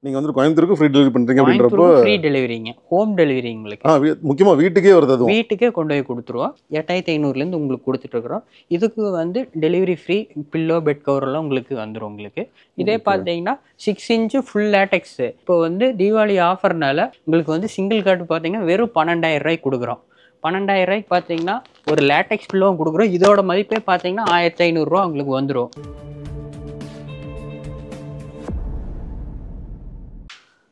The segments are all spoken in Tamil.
நீங்க வந்து கோயம்புத்தூருக்கு ஃப்ரீ டெலிவரி பண்றீங்க அப்படின்றப்போ ஃப்ரீ டெலிவரிங்க, ஹோம் டெலிவரி உங்களுக்கு. முக்கியமா வீட்டுக்கே வருது, அதுவும் வீட்டுக்கே கொண்டு போய் கொடுத்துருவோம். 8500லேருந்து உங்களுக்கு கொடுத்துட்ருக்குறோம். இதுக்கு வந்து டெலிவரி ஃப்ரீ, பில்லோ பெட் கவரெல்லாம் உங்களுக்கு வந்துடும் உங்களுக்கு. இதே பார்த்தீங்கன்னா 6 இன்ச்சு ஃபுல் லேட்டெக்ஸ். இப்போ வந்து தீபாவளி ஆஃபர்னால உங்களுக்கு வந்து சிங்கிள் கார்டு பார்த்தீங்கன்னா வெறும் 12,000 ரூபாய்க்கு கொடுக்குறோம். 12,000 ரூபாய்க்கு பார்த்தீங்கன்னா ஒரு லேட்டெக்ஸ் பில்லோவும் கொடுக்குறோம். இதோட மதிப்பே பார்த்தீங்கன்னா 1500 ரூபா உங்களுக்கு வந்துடும்.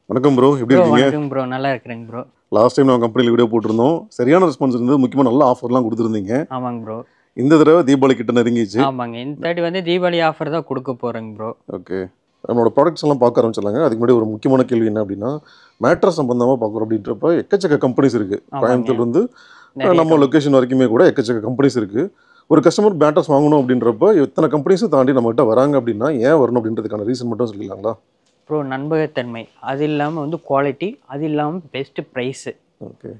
வணக்கம் ப்ரோ, எப்படி இருக்கீங்க? வணக்கம் ப்ரோ, நல்லா இருக்கிறேங்க ப்ரோ. லாஸ்ட் டைம் நம்ம கம்பெனியில் வீடியோ போட்டிருந்தோம், சரியான ரெஸ்பான்ஸ் இருந்தது. முக்கியமாக நல்ல ஆஃபர்லாம் கொடுத்துருந்தீங்க. ஆமாங்க ப்ரோ. இந்த தடவை தீபாவளி கிட்ட நெருங்கிச்சு. ஆமாங்க, இந்த தாட்டி வந்து தீபாவளி ஆஃபர் தான் கொடுக்க போகிறேங்க ப்ரோ. ஓகே, நம்மளோட ப்ராடக்ட்ஸ் எல்லாம் பார்க்க ஆரம்பிச்சிடலாங்க. அதுக்கு முன்னாடி ஒரு முக்கியமான கேள்வி என்ன அப்படின்னா, மேட்ரஸ் சம்பந்தமாக பார்க்குறோம் அப்படின்றப்ப எக்கச்சக்க கம்பெனிஸ் இருக்குது. கோயம்புத்தூர்லேருந்து நம்ம லொக்கேஷன் வரைக்குமே கூட எக்கச்சக்க கம்பெனிஸ் இருக்குது. ஒரு கஸ்டமர் மேட்ரஸ் வாங்கணும் அப்படின்றப்ப எத்தனை கம்பெனிஸும் தாண்டி நம்மகிட்ட வராங்க அப்படின்னா ஏன் வரணும் அப்படின்றதுக்கான ரீசன் மட்டும் சொல்லிடலாங்களா? ப்ரோ, நண்பகத்தன்மை, அது இல்லாமல் வந்து குவாலிட்டி, அது இல்லாமல் பெஸ்ட்டு ப்ரைஸு. ஓகே,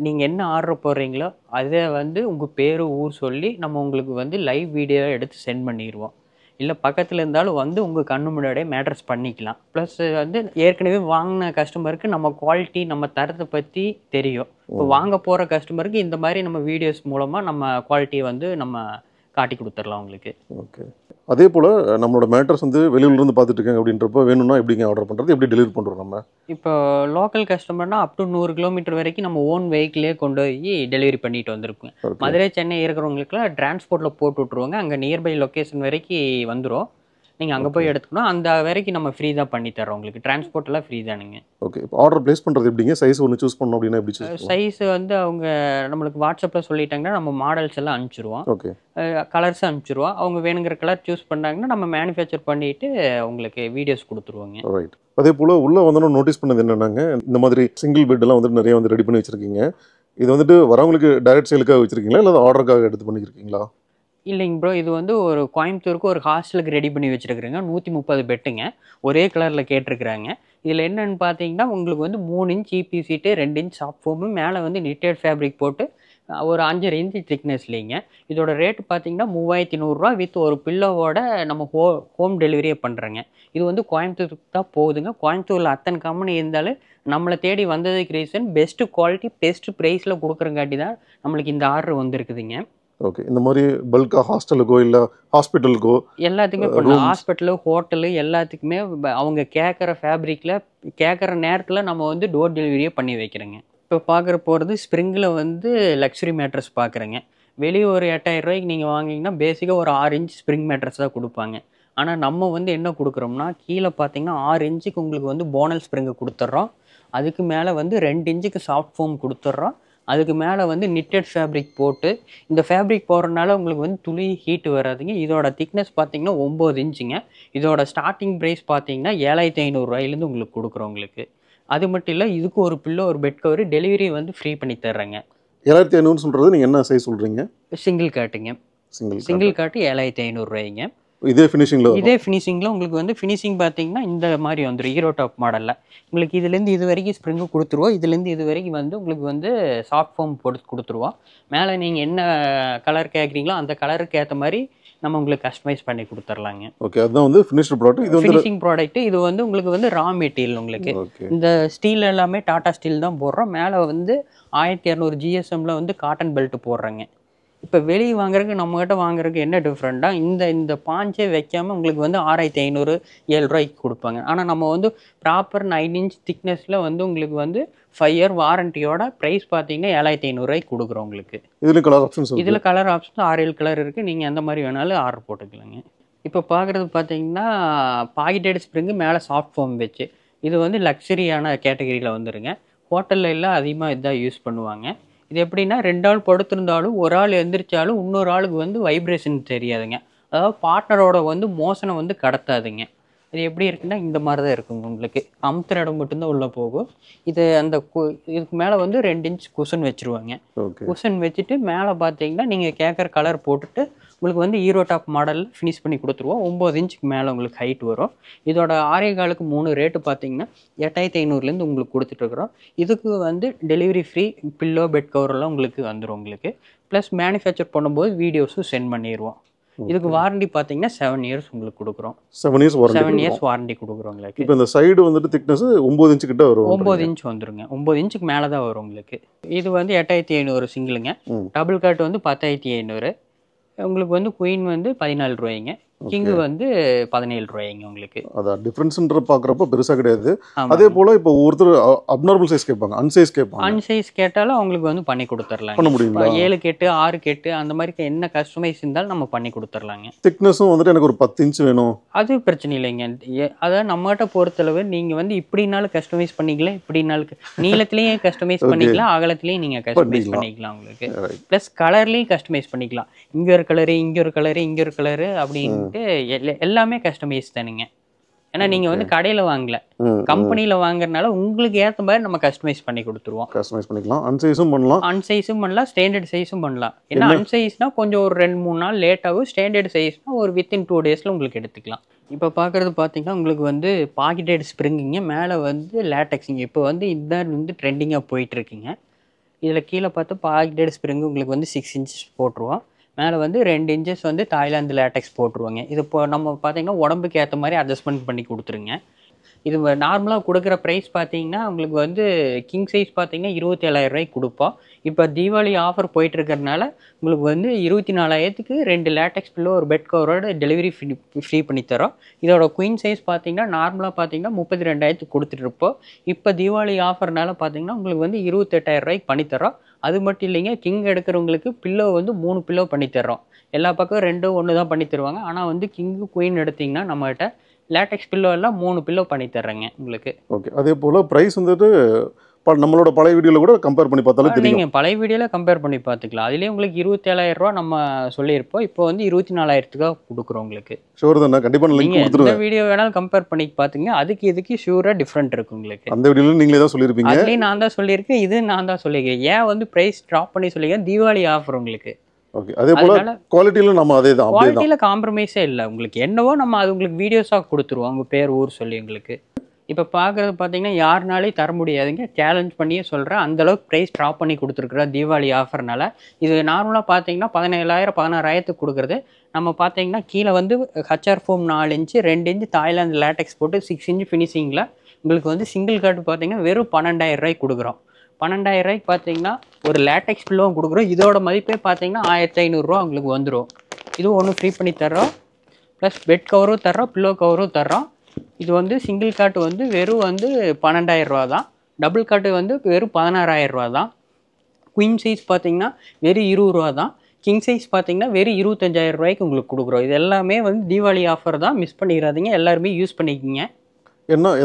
நீங்கள் என்ன ஆர்டர் போடுறீங்களோ அதை வந்து உங்கள் பேர் ஊர் சொல்லி நம்ம உங்களுக்கு வந்து லைவ் வீடியோ எடுத்து சென்ட் பண்ணிடுவோம். இல்லை பக்கத்தில் இருந்தாலும் வந்து உங்கள் கண்ணு முன்னாடியே மேட்ரஸ் பண்ணிக்கலாம். ப்ளஸ் வந்து ஏற்கனவே வாங்கின கஸ்டமருக்கு நம்ம குவாலிட்டி, நம்ம தரத்தை பற்றி தெரியும். இப்போ வாங்க போகிற கஸ்டமருக்கு இந்த மாதிரி நம்ம வீடியோஸ் மூலமாக நம்ம குவாலிட்டியை வந்து நம்ம காட்டி கொடுத்துடலாம் உங்களுக்கு. ஓகே, அதே போல் நம்மளோட மேட்ரஸ் வந்து வெளியூர்லேருந்து பார்த்துட்டு இருக்காங்க அப்படின்றப்ப வேணும்னா எப்படிங்க ஆர்டர் பண்ணுறது, எப்படி டெலிவரி பண்ணுறோம் நம்ம? இப்போ லோக்கல் கஸ்டமர்னா அப் டு 100 கிலோமீட்டர் வரைக்கும் நம்ம ஓன் வெஹிக்கிளே கொண்டு போய் டெலிவரி பண்ணிட்டு வந்திருக்கோம். மதுரை, சென்னை இருக்கிறவங்களுக்குலாம் டிரான்ஸ்போர்ட்டில் போட்டு விட்ருவாங்க. அங்கே நியர்பை லொக்கேஷன் வரைக்கும் வந்துடும். நீங்கள் அங்கே போய் எடுத்துக்கணும். அந்த வரைக்கும் நம்ம ஃப்ரீ தான் பண்ணி தரோம் உங்களுக்கு. டிரான்ஸ்போர்ட்டெல்லாம் ஃப்ரீ தானுங்க. ஓகே, இப்போ ஆர்டர் ப்ளேஸ் பண்ணுறது எப்படிங்க? சைஸ் ஒன்று சூஸ் பண்ணணும் அப்படின்னா எப்படி சூஸ்? சைஸ் வந்து அவங்க நம்மளுக்கு வாட்ஸ்அப்பில் சொல்லிட்டாங்கன்னா நம்ம மாடல்ஸ் எல்லாம் அனுப்பிச்சிடுவோம். Okay, colours அனுப்பிச்சிடுவோம். அவங்க வேணுங்கிற கலர் சூஸ் பண்ணாங்கன்னா நம்ம மேனுஃபேக்சர் பண்ணிவிட்டு உங்களுக்கு வீடியோஸ் கொடுத்துருவோங்க. ரைட். அதே போல் உள்ளே வந்தோன்னு நோட்டீஸ் பண்ணது என்னென்னாங்க, இந்த மாதிரி சிங்கிள் பெட்டெல்லாம் வந்துட்டு நிறைய வந்து ரெடி பண்ணி வச்சுருக்கீங்க. இது வந்துட்டு வரவங்களுக்கு டைரக்ட் சேலுக்காக வச்சுருக்கீங்களா இல்லை ஆர்டருக்காக எடுத்து பண்ணியிருக்கீங்களா? இல்லைங்க ப்ரோ, இது வந்து ஒரு கோயம்புத்தூருக்கு ஒரு ஹாஸ்டலுக்கு ரெடி பண்ணி வச்சுருக்குறேங்க. 130 பெட்டுங்க, ஒரே கலரில் கேட்டிருக்கிறாங்க. இதில் என்னென்னு பார்த்தீங்கன்னா உங்களுக்கு வந்து 3 இன்ச் ஈபி சீட்டு, 2 இன்ச் சாஃப்ட் ஃபோமு, மேலே வந்து நிட்டட் ஃபேப்ரிக் போட்டு ஒரு 5.5 இன்ச் திக்னஸ்லிங்க. இதோட ரேட்டு பார்த்தீங்கன்னா 3100 ரூபா வித் ஒரு பில்லோவோட நம்ம ஹோம் டெலிவரியே பண்ணுறேங்க. இது வந்து கோயம்புத்தூருக்கு தான் போகுதுங்க. கோயம்புத்தூரில் அத்தனை கம்பெனி இருந்தாலும் நம்மளை தேடி வந்ததுக்கு ரீசன் பெஸ்ட்டு குவாலிட்டி, பெஸ்ட்டு ப்ரைஸில் கொடுக்குறங்காட்டி தான் நம்மளுக்கு இந்த ஆர்டர் வந்துருக்குதுங்க. ஓகே, இந்த மாதிரி பல்காக ஹாஸ்டலுக்கோ இல்லை ஹாஸ்பிட்டலுக்கோ எல்லாத்துக்குமே பண்ணலாம். ஹாஸ்பிட்டலு, ஹோட்டலு எல்லாத்துக்குமே அவங்க கேட்குற ஃபேப்ரிக்கில் கேட்குற நேரத்தில் நம்ம வந்து டோர் டெலிவரியே பண்ணி வைக்கிறேங்க. இப்போ பார்க்குற போகிறது ஸ்ப்ரிங்கில் வந்து லக்ஸுரி மேட்ரஸ் பார்க்குறேங்க. வெளியே ஒரு 8000 ரூபாய்க்கு நீங்கள் வாங்கிங்கன்னா பேசிக்காக ஒரு 6 இன்ச் ஸ்ப்ரிங் மேட்ரஸ் தான் கொடுப்பாங்க. ஆனால் நம்ம வந்து என்ன கொடுக்குறோம்னா கீழே பார்த்தீங்கன்னா 6 இன்ச்சுக்கு உங்களுக்கு வந்து போனல் ஸ்ப்ரிங்கு கொடுத்துட்றோம். அதுக்கு மேலே வந்து 2 இன்ச்சுக்கு சாஃப்ட் ஃபோம் கொடுத்துட்றோம். அதுக்கு மேலே வந்து நிட்டட் ஃபேப்ரிக் போட்டு, இந்த ஃபேப்ரிக் போடுறதுனால உங்களுக்கு வந்து துளி ஹீட்டு வராதுங்க. இதோட திக்னஸ் பார்த்தீங்கன்னா 9 இன்ச்சுங்க. இதோட ஸ்டார்டிங் ப்ரைஸ் பார்த்தீங்கன்னா 7500 ரூபாயிலேருந்து உங்களுக்கு கொடுக்குறோம் உங்களுக்கு. அது மட்டும் இல்லை, இதுக்கு ஒரு பில்லோ, ஒரு பெட் கவர், டெலிவரி வந்து ஃப்ரீ பண்ணி தர்றேங்க. 7500 சொல்கிறது நீங்கள் என்ன சைஸ் சொல்கிறீங்க? சிங்கிள் காட்டுங்க. சிங்கிள் காட்டு 7500 ரூபாய்ங்க. இதே ஃபினிஷிங்கில் உங்களுக்கு வந்து ஃபினிஷிங் பார்த்தீங்கன்னா இந்த மாதிரி வந்துடும். ஹீரோ டாப் மாடலில் உங்களுக்கு இதுலேருந்து இது வரைக்கும் ஸ்ப்ரிங்கு கொடுத்துருவோம். இதுலேருந்து இது வரைக்கும் வந்து உங்களுக்கு வந்து சாஃப்ட் ஃபோம் போட்டு கொடுத்துருவோம். மேலே நீங்கள் என்ன கலர் கேட்குறீங்களோ அந்த கலருக்கு ஏற்ற மாதிரி நம்ம உங்களுக்கு கஸ்டமைஸ் பண்ணி கொடுத்துர்லாங்க. ஓகே, அதுதான் வந்து ஃபினிஷ்டு ப்ராடக்ட். இது வந்து ஃபினிஷிங் ப்ராடக்ட். இது வந்து உங்களுக்கு வந்து ரா மெட்டீரியல். உங்களுக்கு இந்த ஸ்டீல் எல்லாமே டாடா ஸ்டீல் தான் போடுறோம். மேலே வந்து 1200 GSMல வந்து காட்டன் பெல்ட் போடுறேங்க. இப்போ வெளியே வாங்குறதுக்கு நம்மகிட்ட வாங்குறதுக்கு என்ன டிஃப்ரெண்ட்டாக இந்த பாஞ்சே வைக்காமல் உங்களுக்கு வந்து 6500 7 ரூபாய்க்கு கொடுப்பாங்க. ஆனால் நம்ம வந்து ப்ராப்பர் 9 இன்ச் திக்னஸில் வந்து உங்களுக்கு வந்து 5 இயர் வாரண்டியோட ப்ரைஸ் பார்த்தீங்கன்னா 7500 ரூபாய்க்கு கொடுக்குறோம் உங்களுக்கு. இதில் கலர் ஆப்ஷன்ஸ் ஆப்ஷன்ஸ் 6-7 கலர் இருக்குது. நீங்கள் எந்த மாதிரி வேணாலும் ஆர்டர் போட்டுக்கலாங்க. இப்போ பார்க்குறது பார்த்தீங்கன்னா பாக்கெட்டட் ஸ்ப்ரிங்கு, மேலே சாஃப்ட் ஃபோம் வச்சு. இது வந்து லக்ஸரியான கேட்டகரியில் வந்துடுங்க. ஹோட்டலில் எல்லாம் அதிகமாக இதான் யூஸ் பண்ணுவாங்க. இது எப்படின்னா 2 ஆள் படுத்திருந்தாலும் ஒரு ஆள் எந்திரிச்சாலும் இன்னொரு ஆளுக்கு வந்து வைப்ரேஷன் தெரியாதுங்க. அதாவது பார்ட்னரோட வந்து மோஷனை வந்து கடத்தாதுங்க. இது எப்படி இருக்குன்னா இந்த மாதிரி தான் இருக்குங்க. உங்களுக்கு அமுத்துற இடம் மட்டும்தான் உள்ளே போகும். இது அந்த இதுக்கு மேலே வந்து 2 இன்ச் குஷன் வச்சுருவாங்க. குஷன் வச்சுட்டு மேலே பார்த்தீங்கன்னா நீங்கள் கேட்குற கலர் போட்டுட்டு உங்களுக்கு வந்து ஹீரோ டாப் மாடலில் ஃபினிஷ் பண்ணி கொடுத்துருவோம். 9 இன்ச்சுக்கு மேலே உங்களுக்கு ஹைட் வரும். இதோட 6.25 ரேட்டு பார்த்தீங்கன்னா 8500லேருந்து உங்களுக்கு கொடுத்துட்ருக்குறோம். இதுக்கு வந்து டெலிவரி ஃப்ரீ, பில்லோ பெட் கவரெல்லாம் உங்களுக்கு வந்துடும் உங்களுக்கு. ப்ளஸ் மேனுஃபேக்சர் பண்ணும்போது வீடியோஸும் சென்ட் பண்ணிடுவோம். இதுக்கு வாரண்டி பார்த்தீங்கன்னா 7 இயர்ஸ் உங்களுக்கு கொடுக்குறோம். 7 இயர்ஸ் வாரண்டி. 7 இயர்ஸ் வாரண்டி கொடுக்குறோம் உங்களுக்கு. இப்போ இந்த சைடு வந்துட்டு திக்னஸ் 9 இன்ச் கிட்ட வரும். 9 இன்ச் வந்துருங்க. 9 இன்ச்சுக்கு மேலே தான் வரும் உங்களுக்கு. இது வந்து 8500 சிங்கிளுங்க. டபுள் காட் வந்து 10500. உங்களுக்கு வந்து குயின் வந்து 14 ரூபாய்ங்க. கிங்கு வந்து 17 ரூபாய்ங்க உங்களுக்கு. அதான் டிஃபரன்ஸ்ன்ற பார்க்குறப்ப பெருசாக கிடையாது. அதே போல் இப்போ ஒருத்தர் அப்நார்மல் சைஸ் கேட்பாங்க, அன்சைஸ் கேட்பாங்க. அன்சைஸ் கேட்டாலும் அவங்களுக்கு வந்து பண்ணி கொடுத்துர்லாங்க. பண்ண முடியுங்களா? 7 கேட்டு 6 கேட்டு அந்த மாதிரி என்ன கஸ்டமைஸ் இருந்தாலும் நம்ம பண்ணி கொடுத்துர்லாங்க. திக்னஸும் வந்துட்டு எனக்கு ஒரு 10 இன்ச் வேணும், அது பிரச்சனை இல்லைங்க. அதாவது நம்மகிட்ட பொறுத்தளவு நீங்கள் வந்து இப்படினாலும் கஸ்டமைஸ் பண்ணிக்கலாம், இப்படினாலும் நீளத்துலேயும் கஸ்டமைஸ் பண்ணிக்கலாம், அகலத்துலேயும் நீங்கள் கஸ்டமைஸ் பண்ணிக்கலாம் உங்களுக்கு. ப்ளஸ் கலர்லேயும் கஸ்டமைஸ் பண்ணிக்கலாம். இங்கே ஒரு கலரு, இங்கே ஒரு கலரு, இங்கே ஒரு கலரு அப்படின்னு எல்லாமே கஸ்டமைஸ் தானுங்க. ஏன்னா நீங்க வந்து கடையில வாங்கல, கம்பெனில வாங்குறதுனால உங்களுக்கு ஏத்த மாதிரி நம்ம கஸ்டமைஸ் பண்ணி கொடுத்துருவோம். கஸ்டமைஸ் பண்ணிக்கலாம், அன்சைஸும் பண்ணலாம், அன்சைஸும் பண்ணலாம், ஸ்டாண்டர்ட் சைஸும் பண்ணலாம். ஏன்னா அன்சைஸ்னா கொஞ்சம் ஒரு 2-3 நாள் லேட் ஆகும், ஸ்டாண்டர்ட் சைஸ்னா ஒரு வித்தின் 2 டேஸ்ல உங்களுக்கு எடுத்துக்கலாம். இப்போ பார்க்குறது பார்த்தீங்கன்னா உங்களுக்கு வந்து பாக்கெட்டட் ஸ்ப்ரிங்குங்க, மேலே வந்து லேட்டக்ஸுங்க. இப்போ வந்து இதுதான் வந்து ட்ரெண்டிங்காக போயிட்டு இருக்குங்க. இதில் கீழே பார்த்து பாக்கெட்டட் ஸ்ப்ரிங்கு உங்களுக்கு வந்து 6 இன்ச்சஸ் போட்டுருவோம். மேலே வந்து 2 இன்ச்சஸ் வந்து தாய்லாந்து லேட்டக்ஸ் போட்டுருவாங்க. இது இப்போ நம்ம பார்த்தீங்கன்னா உடம்புக்கு ஏற்ற மாதிரி அட்ஜஸ்ட்மெண்ட் பண்ணி கொடுத்துருங்க. இது நார்மலாக கொடுக்குற ப்ரைஸ் பார்த்தீங்கன்னா உங்களுக்கு வந்து கிங் சைஸ் பார்த்தீங்கன்னா 27,000 ரூபாய்க்கு கொடுப்போம். இப்போ தீபாவளி ஆஃபர் போயிட்டு இருக்கிறதுனால உங்களுக்கு வந்து 24,000க்கு 2 லேட்டக்ஸ் பில்லோ ஒரு பெட் கவரோட டெலிவரி ஃப்ரீ பண்ணி தரோம். இதோட குயின் சைஸ் பார்த்தீங்கன்னா நார்மலாக பார்த்தீங்கன்னா 32,000க்கு கொடுத்துட்ருப்போம். இப்போ தீபாவளி ஆஃபர்னால பார்த்தீங்கன்னா உங்களுக்கு வந்து 28,000 ரூபாய்க்கு பண்ணித்தரோம். அது மட்டும் இல்லைங்க, கிங் எடுக்கிறவங்களுக்கு பில்லோ வந்து 3 பில்லோ பண்ணித்தரோம். எல்லா பக்கம் 2-1 தான் பண்ணி தருவாங்க. ஆனால் வந்து கிங்கு குயின் எடுத்திங்கன்னா நம்மகிட்ட லேட்டக்ஸ் பில்லோ எல்லாம் 3 பில்லோ பண்ணி தர்றேங்க உங்களுக்கு. ஓகே. அதே போல் ப்ரைஸ் வந்துட்டு நம்மளோட பழைய வீடியோவில் கூட கம்பேர் பண்ணி பார்த்தாலும் தெரியும். நீங்கள் பழைய வீடியோவில் கம்பேர் பண்ணி பார்த்துக்கலாம். அதுலேயே உங்களுக்கு 27,000 ரூபா நம்ம சொல்லியிருப்போம். இப்போ வந்து 24,000க்கு கொடுக்குறோம் உங்களுக்கு. ஷூர் தானே? கண்டிப்பாக லிங்க் கொடுத்துருவேன். எந்த வீடியோ வேணாலும் கம்பேர் பண்ணி பார்த்துங்க. இதுக்கு ஷூராக டிஃப்ரெண்ட் இருக்கும் உங்களுக்கு. அந்த வீடியோவில் நீங்களே தான் சொல்லியிருப்பீங்க. அதுலேயும் நான் தான் சொல்லியிருக்கேன், இது நான் தான் சொல்லியிருக்கேன். ஏன் வந்து ப்ரைஸ் ட்ராப் பண்ணி சொல்லியிருக்கேன், தீபாவளி ஆஃபர் உங்களுக்கு. ஓகே. அதே போல் குவாலிட்டியில் நம்ம அதே தான், குவாலிட்டியில் காம்ப்ரமைஸே இல்லை உங்களுக்கு. என்னவோ நம்ம அது உங்களுக்கு வீடியோஸாக கொடுத்துருவோம், உங்கள் பேர் ஊர் சொல்லி உங்களுக்கு. இப்போ பார்க்குறது பார்த்தீங்கன்னா யாருனாலையும் தர முடியாதுங்க, சேலஞ்ச் பண்ணியே சொல்கிறேன். அந்தளவுக்கு ப்ரைஸ் ட்ராப் பண்ணி கொடுத்துருக்குறோம் தீபாவளி ஆஃபர்னால. இது நார்மலாக பார்த்தீங்கன்னா 17,000 16,000க்கு கொடுக்குறது. நம்ம பார்த்தீங்கன்னா கீழே வந்து HR foam 4 inch 2 inch Thailand latex போட்டு 6 இன்ச்சு ஃபினிஷிங்கில் உங்களுக்கு வந்து சிங்கிள் கார்டு பார்த்தீங்கன்னா வெறும் 12,000 ரூபாய்க்கு கொடுக்குறோம். 12,000 ரூபாய்க்கு பார்த்தீங்கன்னா ஒரு லேட்டக்ஸ் பில்லோவும் கொடுக்குறோம். இதோட மதிப்பே பார்த்தீங்கன்னா 1,500 ரூபா உங்களுக்கு வந்துடும். இதுவும் ஒன்று ஃப்ரீ பண்ணி தர்றோம். ப்ளஸ் பெட் கவரும் தர்றோம், பில்லோ கவரும் தர்றோம். இது வந்து சிங்கிள் காட்டு வந்து வெறும் வந்து 12,000 ரூபா தான். டபுள் காட்டு வந்து வெறும் 16,000 ரூபா தான். குயின் சைஸ் பார்த்தீங்கன்னா வெறும் 20 ரூபா தான். கிங் சைஸ் பார்த்தீங்கன்னா வெறும் 25,000 ரூபாய்க்கு உங்களுக்கு கொடுக்குறோம். இது எல்லாமே வந்து தீபாவளி ஆஃபர் தான், மிஸ் பண்ணிடாதீங்க. எல்லாருமே யூஸ் பண்ணிக்கிங்க.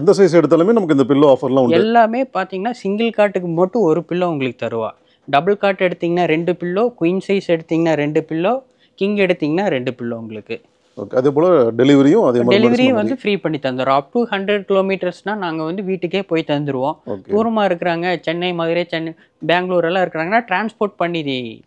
எந்த சைஸ் எடுத்தாலுமே நமக்கு இந்த பில்லோ ஆஃபர்லாம் உண்டு. எல்லாமே பார்த்தீங்கன்னா சிங்கிள் காட்டுக்கு மட்டும் ஒரு பில்லோ உங்களுக்கு தருவா. டபுள் காட் எடுத்திங்கன்னா 2 பில்லோ, குயின் சைஸ் எடுத்திங்கன்னா 2 பில்லோ, கிங் எடுத்திங்கன்னா 2 பில்லோ உங்களுக்கு. ஓகே. அதே போல் டெலிவரியும் அதே மாதிரி டெலிவரியும் வந்து ஃப்ரீ பண்ணி தந்துடுறோம். அப் டு 100 கிலோமீட்டர்ஸ்னால் நாங்கள் வந்து வீட்டுக்கே போய் தந்துடுவோம். தூரமாக இருக்கிறாங்க, சென்னை மதுரை பெங்களூர் எல்லாம் இருக்கிறாங்கன்னா டிரான்ஸ்போர்ட் பண்ணி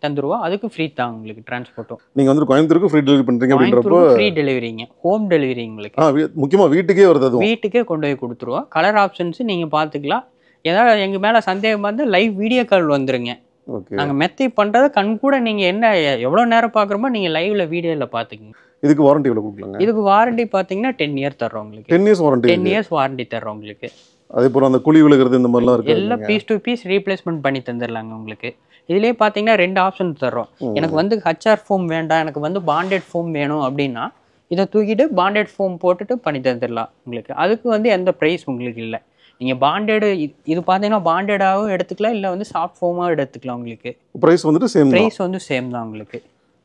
தந்துடுவோம். அதுக்கு ஃப்ரீ தான் உங்களுக்கு டிரான்ஸ்போர்ட்டும். நீங்கள் வந்து கோயம்புத்தூருக்கு ஃப்ரீ டெலிவரி பண்ணுறீங்க அப்படின்றப்போ ஃப்ரீ டெலிவரிங்க, ஹோம் டெலிவரி உங்களுக்கு. முக்கியமாக வீட்டுக்கே வருது, வீட்டுக்கே கொண்டு போய் கொடுத்துருவோம். கலர் ஆப்ஷன்ஸ் நீங்கள் பார்த்துக்கலாம். ஏதாவது எங்கள் மேலே சந்தேகம் வந்து லைவ் வீடியோ கால் வந்துருங்க. நாங்கள் மெத்தை பண்ணுறதை கண் கூட நீங்கள் என்ன எவ்வளோ நேரம் பார்க்குறோமோ நீங்கள் லைவ்ல வீடியோவில் பார்த்துக்குங்க. இதுக்கு வாரண்டி எவ்வளோ கொடுக்கலாங்க? இதுக்கு வாரண்டி பார்த்தீங்கன்னா 10 இயர் தர்றோம் உங்களுக்கு. 10 இயர்ஸ் வாரண்டி. 10 இயர்ஸ் வாரண்டி தர்றோம் உங்களுக்கு. அதே போல் அந்த குழி விழுகிறது இந்த மாதிரிலாம் இருக்குது, எல்லாம் பீஸ் டு பீஸ் ரீப்ளேஸ்மெண்ட் பண்ணி தந்துடலாங்க உங்களுக்கு. இதுலேயே பார்த்தீங்கன்னா 2 ஆப்ஷன் தர்றோம். எனக்கு வந்து ஹச்ஆர் ஃபோம் வேண்டாம், எனக்கு வந்து பாண்டட் ஃபோம் வேணும் அப்படின்னா இதை தூக்கிட்டு பாண்டட் ஃபோம் போட்டுட்டு பண்ணி தந்துடலாம் உங்களுக்கு. அதுக்கு வந்து எந்த ப்ரைஸ் உங்களுக்கு இல்லை. நீங்கள் பாண்டடு இது பார்த்தீங்கன்னா பாண்டடாகவும் எடுத்துக்கலாம், இல்லை வந்து சாஃப்ட் ஃபோமாக எடுத்துக்கலாம் உங்களுக்கு. ப்ரைஸ் வந்துட்டு சேம், ப்ரைஸ் வந்து சேம் தான் உங்களுக்கு.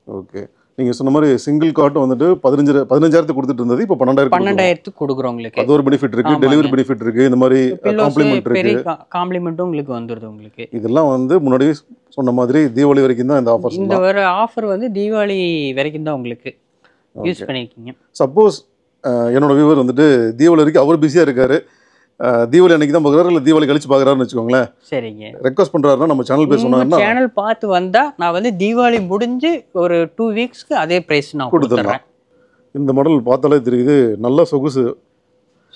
ஓகே. நீங்கள் சொன்ன மாதிரி சிங்கிள் கார்ட் வந்துட்டு 15,000 கொடுத்துட்டு இருந்தது, இப்போ 12,000 கொடுக்குறோம் உங்களுக்கு. அது ஒரு பெனிஃபிட் இருக்குது, டெலிவரி பெனிஃபிட் இருக்குது, இந்த மாதிரி காம்ப்ளிமெண்ட் இருக்குது, காம்ப்ளிமெண்ட்டும் உங்களுக்கு வந்துடுது உங்களுக்கு. இதெல்லாம் வந்து முன்னாடியே சொன்ன மாதிரி தீபாவளி வரைக்கும் தான் இந்த ஆஃபர். இந்த ஒரு ஆஃபர் வந்து தீபாவளி வரைக்கும் தான் உங்களுக்கு யூஸ் பண்ணிக்கிங்க. சப்போஸ் என்னோட வியூவர் வந்துட்டு தீபாவளி வரைக்கும் அவர் பிஸியாக இருக்காரு, தீபாவளி அன்னைக்கு தான் பார்க்குறாரு இல்லை தீபாவளி கழிச்சு பார்க்குறாருன்னு வச்சுக்கோங்களேன், சரிங்க, ரெக்வஸ்ட் பண்ணுறாருன்னா நம்ம சேனல் பேர் சொன்னாங்கன்னா சேனல் பார்த்து வந்தால் நான் வந்து தீபாவளி முடிஞ்சு ஒரு 2 வீக்ஸ்க்கு அதே ப்ரைஸ் நான் கொடுத்துட்றேன். இந்த மாடல் பார்த்தாலே தெரியுது, நல்ல சொகுசு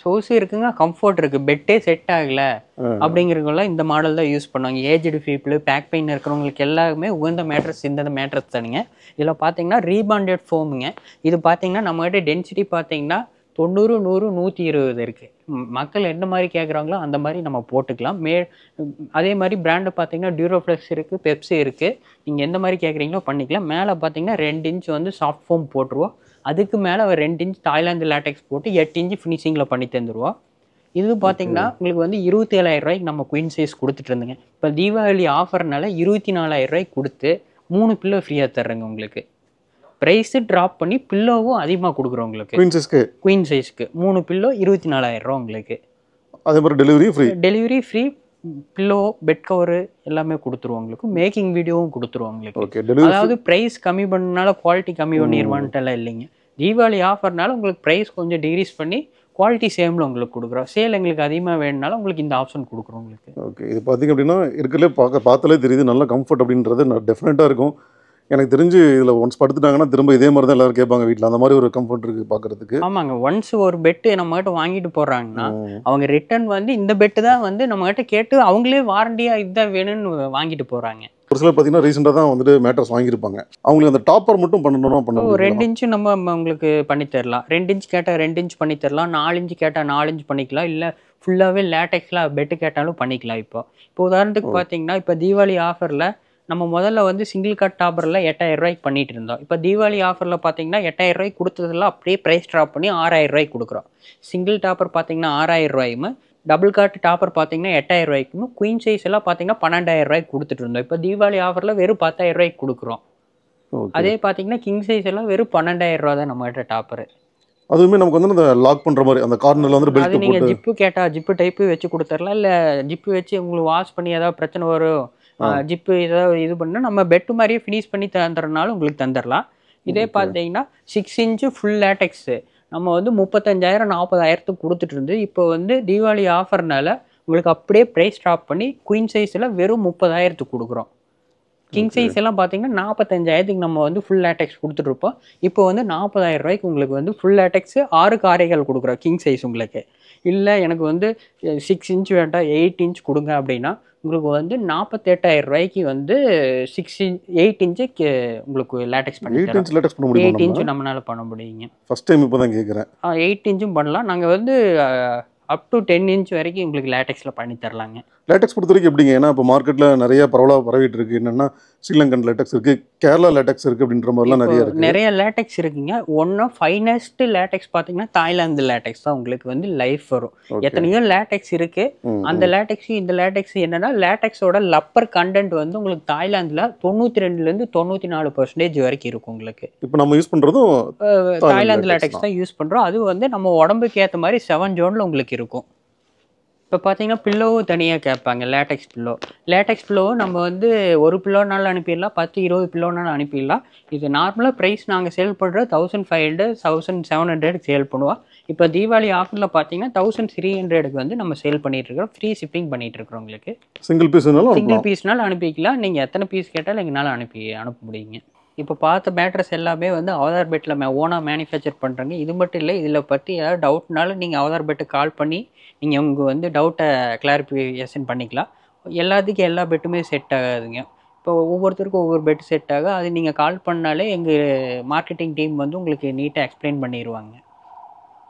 சோர்ஸ் இருக்குங்க, கம்ஃபர்ட் இருக்குது, பெட்டே செட் ஆகலை அப்படிங்கிறவங்களாம் இந்த மாடல் தான் யூஸ் பண்ணுவாங்க. ஏஜ்டு பீப்புள், பேக் பெயின் இருக்கிறவங்களுக்கு எல்லாருமே உகந்த மேட்ரஸ் இந்த மேட்ரஸ் தானுங்க. இதில் பார்த்தீங்கன்னா ரீபாண்டட் ஃபோமுங்க. இது பார்த்தீங்கன்னா நம்மகிட்ட டென்சிட்டி பார்த்தீங்கன்னா 90, 100, 120 இருக்குது. மக்கள் எந்த மாதிரி கேட்குறாங்களோ அந்த மாதிரி நம்ம போட்டுக்கலாம். அதே மாதிரி பிராண்டு பார்த்தீங்கன்னா டியூரோஃப்ளெக்ஸ் இருக்குது, பெப்சி இருக்குது. நீங்கள் எந்த மாதிரி கேட்குறீங்களோ பண்ணிக்கலாம். மேலே பார்த்தீங்கன்னா 2 இன்ச் வந்து சாஃப்ட் ஃபோம் போட்டுருவோம். அதுக்கு மேலே 2 இன்ச் தாய்லாந்து லேட்டெக்ஸ் போட்டு 8 இன்ச் ஃபினிஷிங்கில் பண்ணி தந்துடுவோம். இது பார்த்தீங்கன்னா உங்களுக்கு வந்து 27,000 ரூபாய்க்கு நம்ம குயின் சைஸ் கொடுத்துட்டு இருந்தோங்க. இப்போ தீபாவளி ஆஃபர்னால 24,000 ரூபாய்க்கு கொடுத்து 3 பில்லோ ஃப்ரீயாக தர்றேங்க உங்களுக்கு. ப்ரைஸு ட்ராப் பண்ணி பில்லோவும் அதிகமாக கொடுக்குறோம் உங்களுக்கு. குயின் சைஸ்க்கு 3 பில்லோ 24,000 ரூபா உங்களுக்கு. அதே மாதிரி delivery free, pillow, bed cover எல்லாமே கொடுத்துருவோம் உங்களுக்கு. மேக்கிங் வீடியோவும் கொடுத்துருவோம் உங்களுக்கு. அதாவது ப்ரைஸ் கம்மி பண்ணனால குவாலிட்டி கம்மி பண்ணிடுவான்ட்டுலாம் இல்லைங்க. தீபாவளி ஆஃபர்னால உங்களுக்கு ப்ரைஸ் கொஞ்சம் டிக்ரீஸ் பண்ணி குவாலிட்டி சேமில் உங்களுக்கு கொடுக்குறோம். சேல் எங்களுக்கு அதிகமாக வேணுனாலும் உங்களுக்கு இந்த ஆப்ஷன் கொடுக்குறோம் உங்களுக்கு. ஓகே, இது பார்த்தீங்க அப்படின்னா இருக்கிறதுலே பார்த்தாலே தெரியுது நல்ல கம்ஃபர்ட் அப்படின்றது டெஃபினட்டாக இருக்கும். எனக்கு தெரிஞ்சு இதில் ஒன்ஸ் படுத்துட்டாங்கன்னா திரும்ப இதே மாதிரி தான் எல்லாரும் கேட்பாங்க வீட்டில். அந்த மாதிரி ஒரு கம்ஃபர்ட் இருக்குது பார்க்குறதுக்கு. ஆமாங்க, ஒன்ஸ் ஒரு பெட்டு நம்மகிட்ட வாங்கிட்டு போகிறாங்கன்னா அவங்க ரிட்டர்ன் வந்து இந்த பெட்டு தான் வந்து நம்மகிட்ட கேட்டு அவங்களே வாரண்டியாக இதுதான் வேணும்னு வாங்கிட்டு போகிறாங்க. ஒரு சிலர் பார்த்தீங்கன்னா ரீசெண்டாக தான் வந்துட்டு மேட்ரஸ் வாங்கியிருப்பாங்க. அவங்களுக்கு அந்த டாப்பர் மட்டும் பண்ணணும். 2 இன்ச்சு நம்ம உங்களுக்கு பண்ணித்தரலாம். 2 இன்ச் கேட்டால் 2 இன்ச் பண்ணித்தரலாம். 4 இன்ச்சு கேட்டால் 4 இன்ச் பண்ணிக்கலாம். இல்லை ஃபுல்லாகவே லேட்டெக்ஸில் பெட்டு கேட்டாலும் பண்ணிக்கலாம். இப்போ உதாரணத்துக்கு பார்த்தீங்கன்னா இப்போ தீபாவளி ஆஃபரில் நம்ம முதல்ல வந்து சிங்கிள் கட் டாப்பரில் 8,000 ரூபாய்க்கு பண்ணிட்டு இருந்தோம். இப்போ தீபாவளி ஆஃபரில் பார்த்தீங்கன்னா 8,000 ரூபாய்க்கு கொடுத்ததெல்லாம் அப்படியே ப்ரைஸ் ட்ராப் பண்ணி 6,000 ரூபாய்க்கு கொடுக்குறோம். சிங்கிள் டாப்பர் பார்த்தீங்கன்னா 6,000 ரூபாயும், டபுள் காட் டாப்பர் பார்த்தீங்கன்னா 8,000 ரூபாய்க்கும், குயின் சைஸ் எல்லாம் பார்த்தீங்கன்னா 12,000 ரூபாய்க்கு கொடுத்துட்டு இருந்தோம். இப்போ தீபாவளி ஆஃபரில் வெறும் 10,000 ரூபாய்க்கு கொடுக்குறோம். அதே பார்த்தீங்கன்னா கிங் சைஸ் எல்லாம் வெறும் 12,000 ரூபா தான் நம்மகிட்ட டாப்பர். அதுவுமே நமக்கு வந்து அந்த லாக் பண்ணுற மாதிரி அந்த கார்னரில் வந்து பெல்ட், நீங்கள் ஜிப்பு கேட்டால் ஜிப்பு டைப்பு வச்சு கொடுத்துடலாம். இல்லை ஜிப்பு வச்சு உங்களுக்கு வாஷ் பண்ணி ஏதாவது பிரச்சனை வரும், ஜிப்பு ஏதாவது இது பண்ணால் நம்ம பெட்டு மாதிரியே ஃபினிஷ் பண்ணி தந்துறதுனால உங்களுக்கு தந்துடலாம். இதே பார்த்தீங்கன்னா 6 இன்ச்சு ஃபுல் லேட்டெக்ஸு நம்ம வந்து 35,000 40,000த்துக்கு கொடுத்துட்டு இருந்து இப்போ வந்து தீபாவளி ஆஃபர்னால உங்களுக்கு அப்படியே ப்ரைஸ் ட்ராப் பண்ணி குயின் சைஸில் வெறும் 30,000த்துக்கு கொடுக்குறோம். கிங் சைஸ் எல்லாம் பார்த்தீங்கன்னா 45,000த்துக்கு நம்ம வந்து ஃபுல் லேட்டெக்ஸ் கொடுத்துட்ருப்போம். இப்போ வந்து 40,000 ரூபாய்க்கு உங்களுக்கு வந்து ஃபுல் லேட்டெக்ஸு 6 காரைகள் கொடுக்குறோம் கிங் சைஸ் உங்களுக்கு. இல்லை எனக்கு வந்து 6 இன்ச் வேண்டாம் 8 இன்ச் கொடுங்க அப்படின்னா உங்களுக்கு வந்து 48,000 ரூபாய்க்கு வந்து 8 இன்ச்சு உங்களுக்கு லேட்டெக்ஸ் பண்ணி 8 இன்ச்சு நம்மளால பண்ண முடியுங்க. ஃபர்ஸ்ட் டைம் இப்போ தான் கேட்குறேன். 8 இன்ச்சும் பண்ணலாம். நாங்கள் வந்து அப் டு 10 இன்ச் வரைக்கும் உங்களுக்கு லேட்டெக்ஸில் பண்ணி தரலாங்க. லேட்டெக்ஸ் பொறுத்த வரைக்கும் எப்படிங்க? ஏன்னா இப்போ மார்க்கெட்டில் நிறைய பரவலாக பரவிட்டு இருக்கு. என்னென்னா ஸ்ரீலங்கன் லேட்டெக்ஸ் இருக்குது, கேரளா லேட்டெக்ஸ் இருக்குது அப்படின்ற மாதிரிலாம் நிறைய லேட்டெக்ஸ் இருக்குங்க. ஒன்றும் ஃபைனஸ்ட் லேட்டெக்ஸ் பார்த்தீங்கன்னா தாய்லாந்து லேட்டெக்ஸ் தான் உங்களுக்கு வந்து லைஃப் வரும். எத்தனையோ லேட்டெக்ஸ் இருக்குது. அந்த லேட்டெக்ஸ் இந்த லேட்டெக்ஸ் என்னென்னா லேட்டெக்ஸோட லப்பர் கண்டென்ட் வந்து உங்களுக்கு தாய்லாந்தில் 92லேருந்து 94% வரைக்கும் இருக்கும் உங்களுக்கு. இப்போ நம்ம யூஸ் பண்ணுறதும் தாய்லாந்து லேட்டெக்ஸ் தான் யூஸ் பண்ணுறோம். அது வந்து நம்ம உடம்புக்கு ஏற்ற மாதிரி 7 ஜோனில் உங்களுக்கு இருக்கும். இப்போ பார்த்தீங்கன்னா பில்லோவும் தனியாக கேட்பாங்க. லேட்டெக்ஸ் பில்லோவும் நம்ம வந்து ஒரு பில்லோனாலும் அனுப்பிடலாம், 10-20 பில்லோனாலும் அனுப்பிடலாம். இது நார்மலாக ப்ரைஸ் நாங்கள் சேல் பண்ணுற 1,500 1,700 சேல் பண்ணுவோம். இப்போ தீபாவளி ஆஃபரில் பார்த்தீங்கன்னா 1,300க்கு வந்து நம்ம சேல் பண்ணிகிட்ருக்கோம். ஃப்ரீ ஷிப்பிங் பண்ணிகிட்ருக்கோம் உங்களுக்கு. சிங்கிள் பீஸ்னாலும் அனுப்பிக்கலாம். நீங்கள் எத்தனை பீஸ் கேட்டாலும் எங்களால் அனுப்ப முடியுங்க. இப்போ பார்த்த மேட்ரஸ் எல்லாமே வந்து அவதார் பெட்டில் ஓனாக மேனுஃபேக்சர் பண்ணுறாங்க. இது மட்டும் இல்லை, இதில் பற்றி ஏதாவது டவுட்னாலும் நீங்கள் அவதார் பெட்டுக்கு கால் பண்ணி நீங்கள் உங்கள் வந்து டவுட்டை கிளாரிஃபிகேஷன் பண்ணிக்கலாம். எல்லாத்துக்கும் எல்லா பெட்டுமே செட் ஆகாதுங்க. இப்போ ஒவ்வொருத்தருக்கும் ஒவ்வொரு பெட் செட் ஆகும். அது நீங்கள் கால் பண்ணாலே எங்கள் மார்க்கெட்டிங் டீம் வந்து உங்களுக்கு நீட்டாக எக்ஸ்பிளைன் பண்ணிடுவாங்க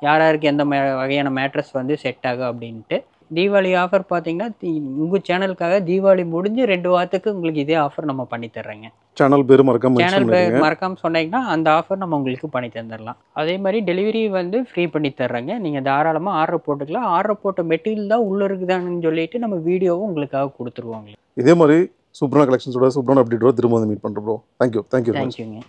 யார் யாருக்கு எந்த வகையான மேட்ரஸ் வந்து செட் ஆகும் அப்படின்ட்டு. தீபாவளி ஆஃபர் பார்த்தீங்கன்னா உங்கள் சேனலுக்காக தீபாவளி முடிஞ்சு 2 வாரத்துக்கு உங்களுக்கு இதே ஆஃபர் நம்ம பண்ணி தர்றேங்க. சேனல் பேர் மறக்காம சொன்னீங்கன்னா அந்த ஆஃபர் நம்ம உங்களுக்கு பண்ணி தந்துடலாம். அதே மாதிரி டெலிவரி வந்து ஃப்ரீ பண்ணி தர்றேங்க. நீங்கள் தாராளமாக ஆர்டர் போட்டுக்கலாம். ஆர்டர் போட்ட மெட்டீரியல் தான் உள்ளே இருக்குதான்னு சொல்லிட்டு நம்ம வீடியோவும் உங்களுக்காக கொடுத்துருவாங்க. இதே மாதிரி சூப்பரான கலெக்ஷன்ஸோட சூப்பரான அப்டேட்டோட திரும்ப மீட் பண்ணுறோம். தேங்க்யூ. தேங்க்யூங்க.